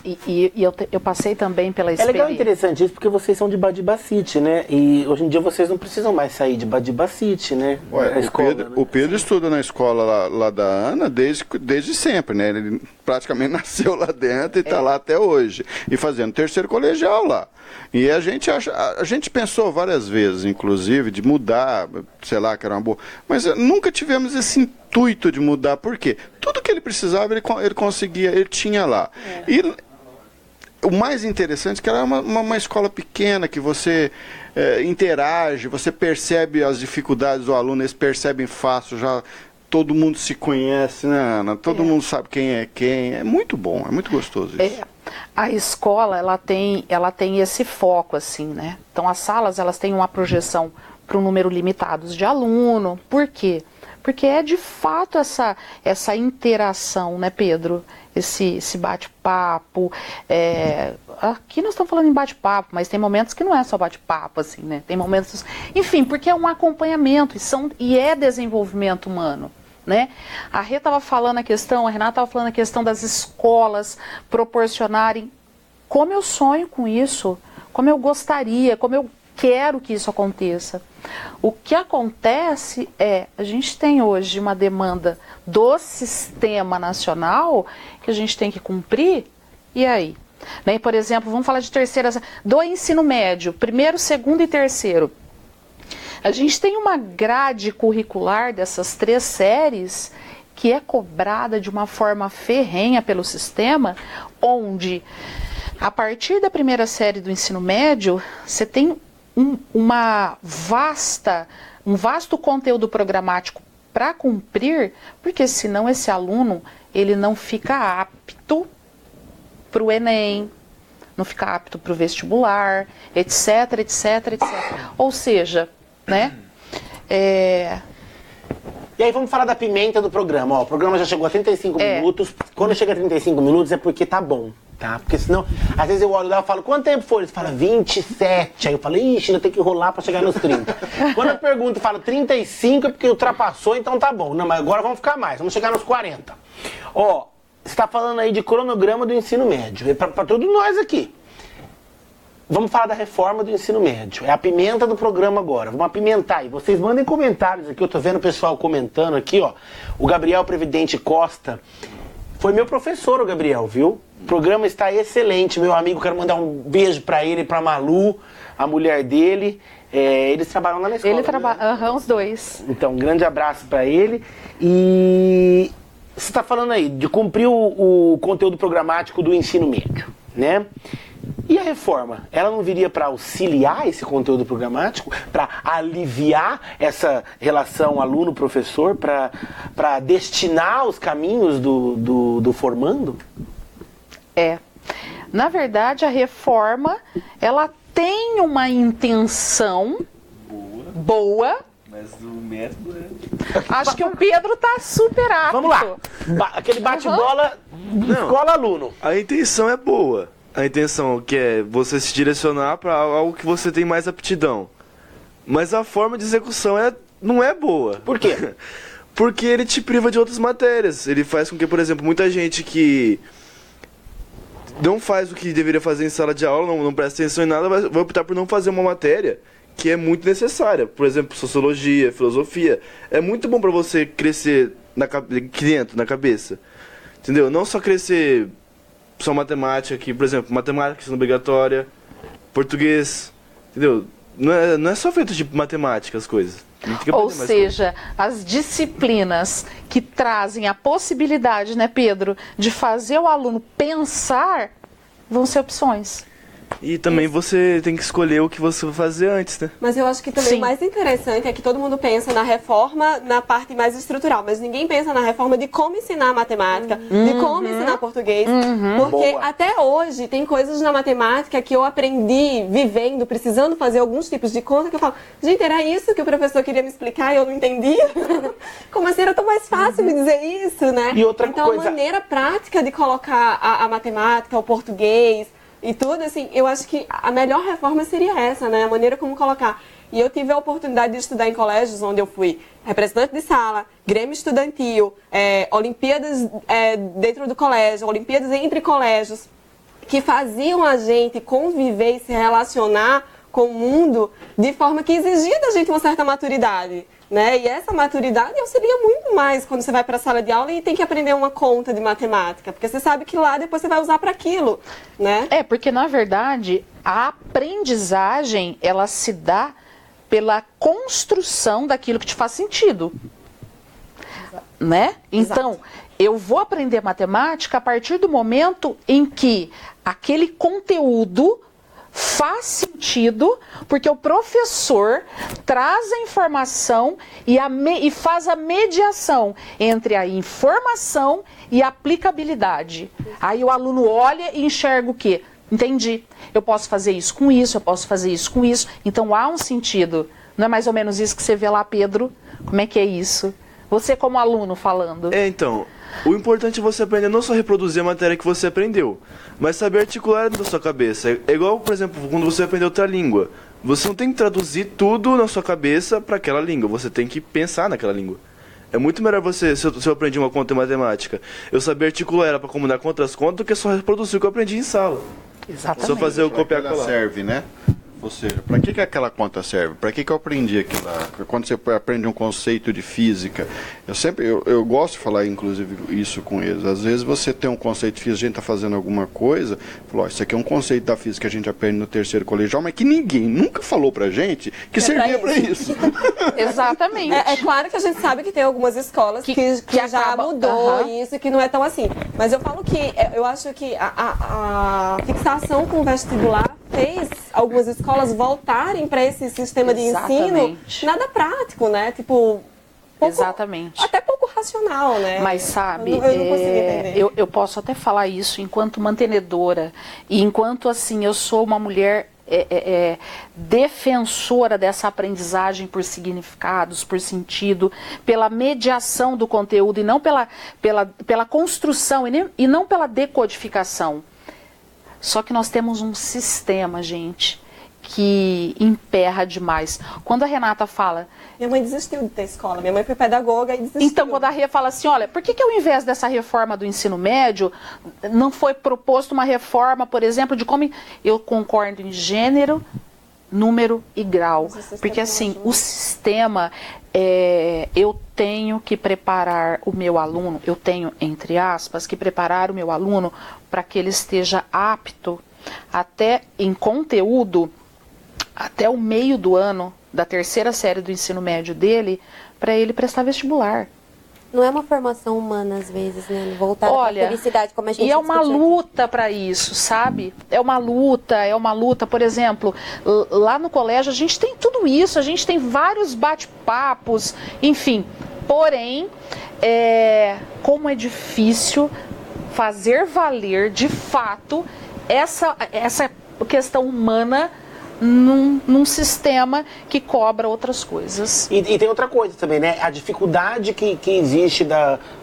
E eu passei também pela É experiência. legal e interessante isso, porque vocês são de Badibacite, né? E hoje em dia vocês não precisam mais sair de Badibacite, né? Ué, escola, o Pedro estuda na escola lá da Ana desde sempre, né? Ele praticamente nasceu lá dentro e está lá até hoje. E fazendo terceiro colegial lá. E a gente pensou várias vezes, inclusive, de mudar, sei lá, que era uma boa. Mas nunca tivemos esse intuito de mudar. Por quê? Tudo que ele precisava, ele conseguia, ele tinha lá. E o mais interessante é que era uma escola pequena, que você interage, você percebe as dificuldades do aluno, eles percebem fácil, já todo mundo se conhece, né, Ana? Todo mundo sabe quem é quem. É muito bom, é muito gostoso isso. A escola, ela tem esse foco, assim, né? Então, as salas, elas têm uma projeção para um número limitado de aluno. Por quê? Porque é, de fato, essa interação, né, Pedro? Esse bate-papo. Aqui nós estamos falando em bate-papo, mas tem momentos que não é só bate-papo, assim, né? Tem momentos... Enfim, porque é um acompanhamento e é desenvolvimento humano. Né? A Renata estava falando a questão das escolas proporcionarem, como eu sonho com isso, como eu gostaria, como eu quero que isso aconteça. O que acontece a gente tem hoje uma demanda do sistema nacional que a gente tem que cumprir, e aí? Né? Por exemplo, vamos falar de do ensino médio, primeiro, segundo e terceiro. A gente tem uma grade curricular dessas 3 séries que é cobrada de uma forma ferrenha pelo sistema, onde, a partir da primeira série do ensino médio, você tem um vasto conteúdo programático para cumprir, porque senão esse aluno ele não fica apto para o Enem, não fica apto para o vestibular, etc, etc, etc. Ou seja, né? E aí vamos falar da pimenta do programa. Ó, o programa já chegou a 35 minutos. Quando chega a 35 minutos é porque tá bom, tá? Porque senão, às vezes eu olho lá e falo, quanto tempo foi? Eles falam 27. Aí eu falo, ixi, ainda tem que rolar pra chegar nos 30. Quando eu pergunto e falo 35 é porque ultrapassou, então tá bom. Não, mas agora vamos ficar mais, vamos chegar nos 40. Ó, você tá falando aí de cronograma do ensino médio. É pra todos nós aqui. Vamos falar da reforma do ensino médio. É a pimenta do programa agora. Vamos apimentar aí. Vocês mandem comentários aqui. Eu tô vendo o pessoal comentando aqui, ó. O Gabriel Previdente Costa foi meu professor, o Gabriel, viu? O programa está excelente, meu amigo. Quero mandar um beijo pra ele e pra Malu, a mulher dele. Eles trabalham lá na escola. Ele trabalha, os dois. Então, um grande abraço pra ele. E você tá falando aí de cumprir o conteúdo programático do ensino médio, né? E a reforma? Ela não viria para auxiliar esse conteúdo programático? Para aliviar essa relação aluno-professor? Para destinar os caminhos do formando? Na verdade, a reforma, ela tem uma intenção boa. Mas o método Acho que o Pedro tá super apto. Vamos lá. Aquele bate-bola escola-aluno. A intenção é boa. A intenção que é você se direcionar para algo que você tem mais aptidão. Mas a forma de execução não é boa. Por quê? Porque ele te priva de outras matérias. Ele faz com que, por exemplo, muita gente que não faz o que deveria fazer em sala de aula, não presta atenção em nada, vai optar por não fazer uma matéria que é muito necessária. Por exemplo, sociologia, filosofia. É muito bom para você crescer aqui dentro, na cabeça. Entendeu? Não só crescer só matemática aqui, por exemplo, matemática sendo obrigatória, português, entendeu? Não é só feito de matemática as coisas. Ou seja, as disciplinas que trazem a possibilidade, né, Pedro, de fazer o aluno pensar, vão ser opções. E também você tem que escolher o que você vai fazer antes, né? Mas eu acho que também Sim. o mais interessante é que todo mundo pensa na reforma na parte mais estrutural, mas ninguém pensa na reforma de como ensinar matemática, de como ensinar português. Porque Boa. até hoje tem coisas na matemática que eu aprendi vivendo, precisando fazer alguns tipos de conta, que eu falo, gente, era isso que o professor queria me explicar e eu não entendia? Como assim era tão mais fácil me dizer isso, né? E outra então coisa- a maneira prática de colocar a matemática, o português e tudo, assim, eu acho que a melhor reforma seria essa, né? A maneira como colocar. E eu tive a oportunidade de estudar em colégios onde eu fui representante de sala, grêmio estudantil, Olimpíadas dentro do colégio, Olimpíadas entre colégios, que faziam a gente conviver e se relacionar com o mundo de forma que exigia da gente uma certa maturidade, né? E essa maturidade auxilia muito mais quando você vai para a sala de aula e tem que aprender uma conta de matemática, porque você sabe que lá depois você vai usar para aquilo, né? Porque na verdade a aprendizagem ela se dá pela construção daquilo que te faz sentido, né? Então eu vou aprender matemática a partir do momento em que aquele conteúdo faz sentido, porque o professor traz a informação e faz a mediação entre a informação e a aplicabilidade. Aí o aluno olha e enxerga o quê? Entendi. Eu posso fazer isso com isso, eu posso fazer isso com isso. Então há um sentido. Não é mais ou menos isso que você vê lá, Pedro? Como é que é isso? Você como aluno falando. Então, o importante é você aprender não só reproduzir a matéria que você aprendeu, mas saber articular dentro da sua cabeça. É igual, por exemplo, quando você aprende outra língua. Você não tem que traduzir tudo na sua cabeça para aquela língua, você tem que pensar naquela língua. É muito melhor você, se eu aprendi uma conta em matemática, eu saber articular ela para combinar com outras contas do que só reproduzir o que eu aprendi em sala. Exatamente. Só fazer o copiar e Ela colar. serve, né? Ou seja, para que aquela conta serve? Para que eu aprendi aquilo lá? Quando você aprende um conceito de física, eu gosto de falar, inclusive, isso com eles. Às vezes você tem um conceito de física, a gente está fazendo alguma coisa, falou, isso aqui é um conceito da física que a gente aprende no terceiro colegial, mas que ninguém nunca falou pra gente que servia para isso. Exatamente. É claro que a gente sabe que tem algumas escolas que já mudou isso, que não é tão assim. Mas eu falo que eu acho que a fixação com o vestibular fez algumas escolas voltarem para esse sistema de ensino nada prático, né? Tipo, exatamente. Até pouco racional, né? Mas sabe, eu não consigo entender. Eu posso até falar isso enquanto mantenedora e enquanto assim eu sou uma mulher defensora dessa aprendizagem por significados, por sentido, pela mediação do conteúdo e não pela construção e não pela decodificação. Só que nós temos um sistema, gente, que emperra demais. Quando a Renata fala... Minha mãe desistiu de ter escola, minha mãe foi pedagoga e desistiu. Então, quando a Rê fala assim, olha, por que ao invés dessa reforma do ensino médio, não foi proposto uma reforma, por exemplo, de como... Eu concordo em gênero, número e grau. Porque, assim, o sistema, eu tenho que preparar o meu aluno, eu tenho, entre aspas, que preparar o meu aluno para que ele esteja apto, até em conteúdo, até o meio do ano da terceira série do ensino médio dele, para ele prestar vestibular. Não é uma formação humana, às vezes, né? Voltada para a felicidade, como a gente E é uma luta para isso, sabe? É uma luta. Por exemplo, lá no colégio a gente tem tudo isso, a gente tem vários bate-papos, enfim. Porém, como é difícil fazer valer, de fato, essa questão humana num sistema que cobra outras coisas. E tem outra coisa também, né? A dificuldade que existe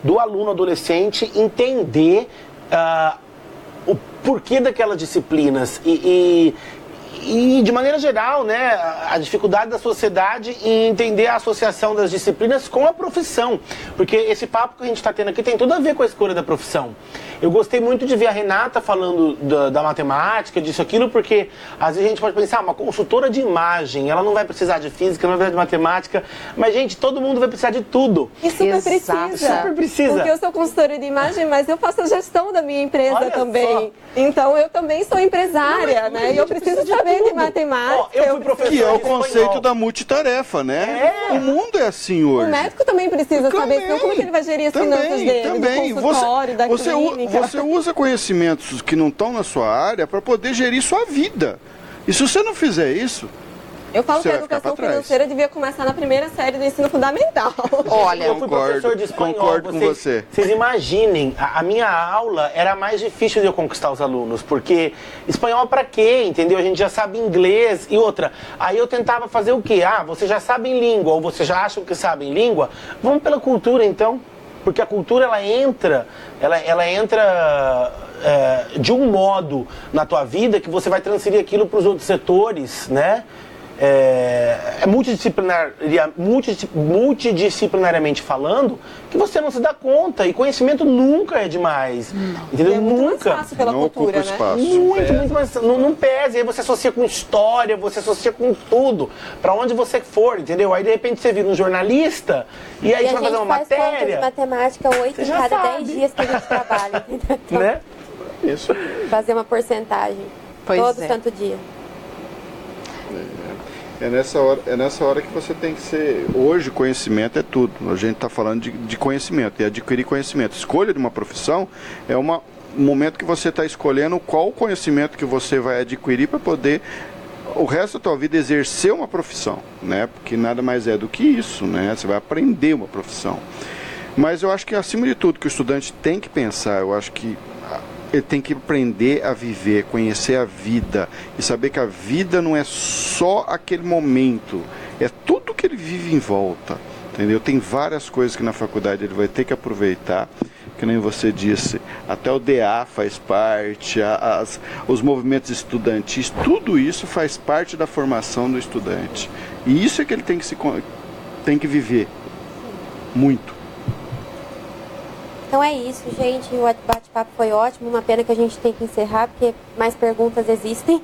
do aluno adolescente entender o porquê daquelas disciplinas e de maneira geral, né, a dificuldade da sociedade em entender a associação das disciplinas com a profissão. Porque esse papo que a gente está tendo aqui tem tudo a ver com a escolha da profissão. Eu gostei muito de ver a Renata falando da matemática, disso, aquilo, porque às vezes a gente pode pensar, uma consultora de imagem, ela não vai precisar de física, não vai precisar de matemática, mas, gente, todo mundo vai precisar de tudo. E super precisa. Super precisa. Porque eu sou consultora de imagem, mas eu faço a gestão da minha empresa. Olha também. Só. Então, eu também sou empresária, né? E eu preciso saber de matemática. Eu fui professor Que é o de espanhol. conceito da multitarefa, né? O mundo é assim hoje. O médico também precisa saber como que ele vai gerir as finanças dele, do consultório, da clínica. Você usa conhecimentos que não estão na sua área para poder gerir sua vida. E se você não fizer isso, eu falo que a vai ficar educação pra trás. financeira devia começar na primeira série do ensino fundamental. Olha, Eu fui professor de espanhol. Concordo com você. Vocês imaginem, a minha aula era mais difícil de eu conquistar os alunos, porque espanhol pra quê, entendeu? A gente já sabe inglês e outra. Aí eu tentava fazer o quê? Você já sabe em língua, ou você já acha que sabe em língua? Vamos pela cultura, então. Porque a cultura, ela entra de um modo na tua vida que você vai transferir aquilo para os outros setores, né? Multidisciplinariamente falando, que você não se dá conta. E conhecimento nunca é demais. Entendeu? É muito nunca. mais fácil pela não cultura, ocupa né? espaço. Muito mais. Não pesa. Aí você associa com história, você associa com tudo. Pra onde você for, entendeu? Aí de repente você vira um jornalista e aí E você a vai fazer gente uma faz conta de matéria. matemática 8 Você em já cada sabe. 10 dias que a gente trabalha. Então, Né? isso. fazer uma porcentagem. Pois todo é. santo dia. É nessa hora que você tem que ser... Hoje, conhecimento é tudo. A gente está falando de conhecimento, e adquirir conhecimento. Escolha de uma profissão é um momento que você está escolhendo qual o conhecimento que você vai adquirir para poder, o resto da tua vida, exercer uma profissão, né? Porque nada mais é do que isso, né? Você vai aprender uma profissão. Mas eu acho que, acima de tudo, que o estudante tem que pensar, eu acho que ele tem que aprender a viver, conhecer a vida e saber que a vida não é só aquele momento, é tudo que ele vive em volta, entendeu? Tem várias coisas que na faculdade ele vai ter que aproveitar, que nem você disse, até o DA faz parte, os movimentos estudantis, tudo isso faz parte da formação do estudante. E isso é que ele tem que viver muito. Então é isso, gente. O bate-papo foi ótimo. Uma pena que a gente tem que encerrar, porque mais perguntas existem.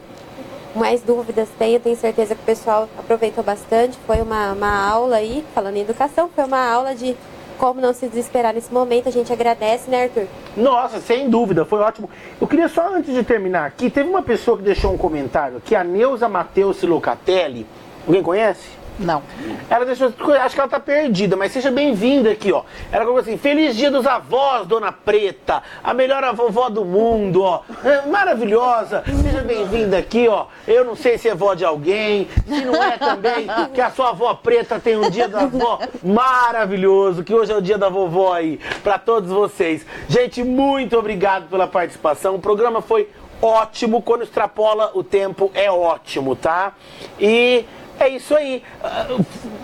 mais dúvidas tem, eu tenho certeza que o pessoal aproveitou bastante. Foi uma aula aí, falando em educação, foi uma aula de como não se desesperar nesse momento. A gente agradece, né, Arthur? Nossa, sem dúvida, foi ótimo. Eu queria só, antes de terminar aqui, teve uma pessoa que deixou um comentário aqui, a Neuza Matheus Locatelli. Alguém conhece? Não. Ela deixou, acho que ela tá perdida, mas seja bem-vinda aqui, ó. Ela colocou assim: feliz dia dos avós, Dona Preta, a melhor vovó do mundo, ó. Maravilhosa, seja bem-vinda aqui, ó. Eu não sei se é vó de alguém, se não é também, que a sua avó Preta tem um dia da avó maravilhoso, que hoje é o dia da vovó aí, pra todos vocês. Gente, muito obrigado pela participação, o programa foi ótimo, quando extrapola o tempo é ótimo, tá? E é isso aí.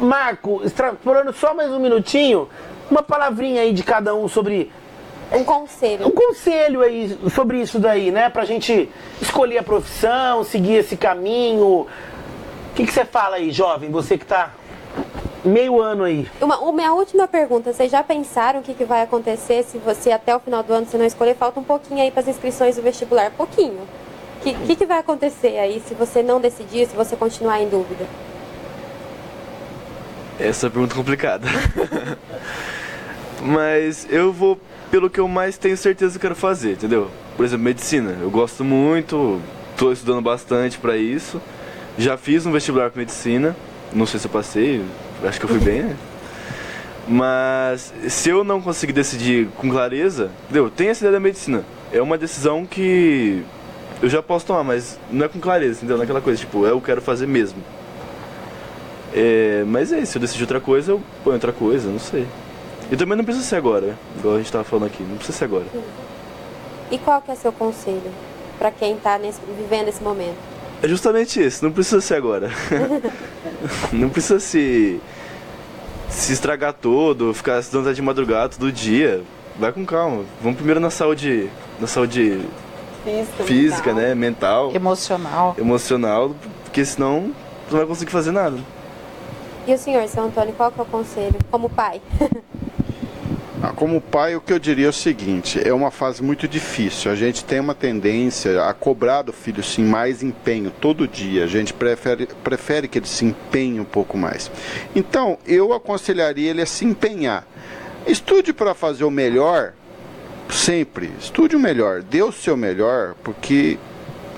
Marco, extrapolando só mais um minutinho, uma palavrinha aí de cada um sobre... Um conselho. Um conselho aí sobre isso daí, né? Pra gente escolher a profissão, seguir esse caminho. O que você fala aí, jovem? Você que tá meio ano aí. Minha última pergunta, vocês já pensaram o que vai acontecer se você até o final do ano você não escolher? Falta um pouquinho aí para as inscrições do vestibular, pouquinho. O que vai acontecer aí se você não decidir, se você continuar em dúvida? Essa é uma pergunta complicada. Mas eu vou pelo que eu mais tenho certeza que eu quero fazer, entendeu? Por exemplo, medicina. Eu gosto muito, estou estudando bastante para isso. Já fiz um vestibular para medicina. Não sei se eu passei, acho que eu fui bem, né? Mas se eu não conseguir decidir com clareza, entendeu? Tem essa ideia da medicina. É uma decisão que eu já posso tomar, mas não é com clareza, entendeu? Não é aquela coisa, tipo, eu quero fazer mesmo. Mas é isso, se eu decidir outra coisa, eu ponho outra coisa, não sei. E também não precisa ser agora, igual a gente tava falando aqui, não precisa ser agora. E qual que é o seu conselho para quem tá vivendo esse momento? É justamente isso, não precisa ser agora. Não precisa se estragar todo, ficar estudando de madrugada todo dia. Vai com calma, vamos primeiro na saúde física, né, mental, emocional, porque senão não vai conseguir fazer nada. E o senhor, seu Antônio, qual que é o conselho como pai? Como pai, o que eu diria é o seguinte: é uma fase muito difícil. A gente tem uma tendência a cobrar do filho sim mais empenho todo dia. A gente prefere que ele se empenhe um pouco mais. Então, eu aconselharia ele a se empenhar. Estude para fazer o melhor, sempre. Estude o melhor, dê o seu melhor, porque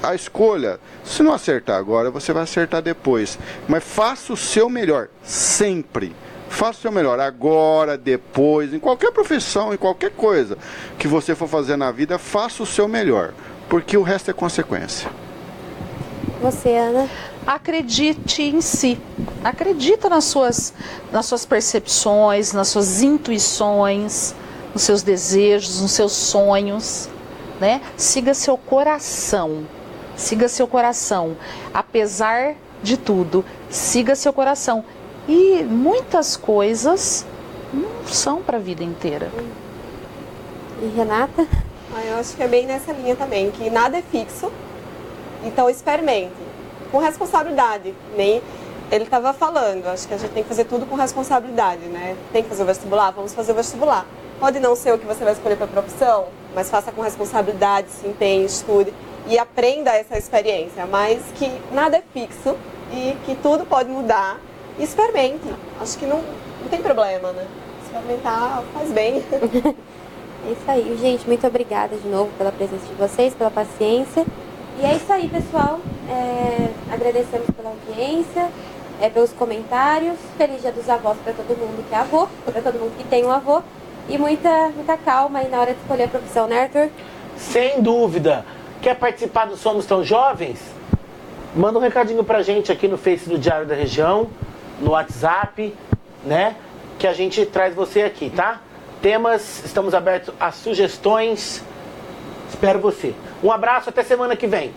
a escolha, se não acertar agora, você vai acertar depois. Mas faça o seu melhor, sempre. Faça o seu melhor agora, depois, em qualquer profissão, em qualquer coisa que você for fazer na vida, faça o seu melhor, porque o resto é consequência. Você, Ana? Acredite em si. Acredita nas suas percepções, nas suas intuições, nos seus desejos, nos seus sonhos, né? Siga seu coração. Siga seu coração. Apesar de tudo, siga seu coração. E muitas coisas não são para a vida inteira. E Renata? Eu acho que é bem nessa linha também, que nada é fixo, então experimente, com responsabilidade, nem ele estava falando, acho que a gente tem que fazer tudo com responsabilidade, né? Tem que fazer o vestibular, vamos fazer o vestibular. Pode não ser o que você vai escolher para a profissão, mas faça com responsabilidade, se empenhe, estude e aprenda essa experiência, mas que nada é fixo e que tudo pode mudar. E experimente. Acho que não tem problema, né? Experimentar faz bem. É isso aí. Gente, muito obrigada de novo pela presença de vocês, pela paciência. E é isso aí, pessoal. Agradecemos pela audiência, pelos comentários. Feliz Dia dos Avós para todo mundo que é avô, para todo mundo que tem um avô. E muita calma aí na hora de escolher a profissão, né, Arthur? Sem dúvida. Quer participar do Somos Tão Jovens? Manda um recadinho pra gente aqui no Face do Diário da Região, no WhatsApp, né? Que a gente traz você aqui, tá? Temas, estamos abertos a sugestões. Espero você. Um abraço, até semana que vem.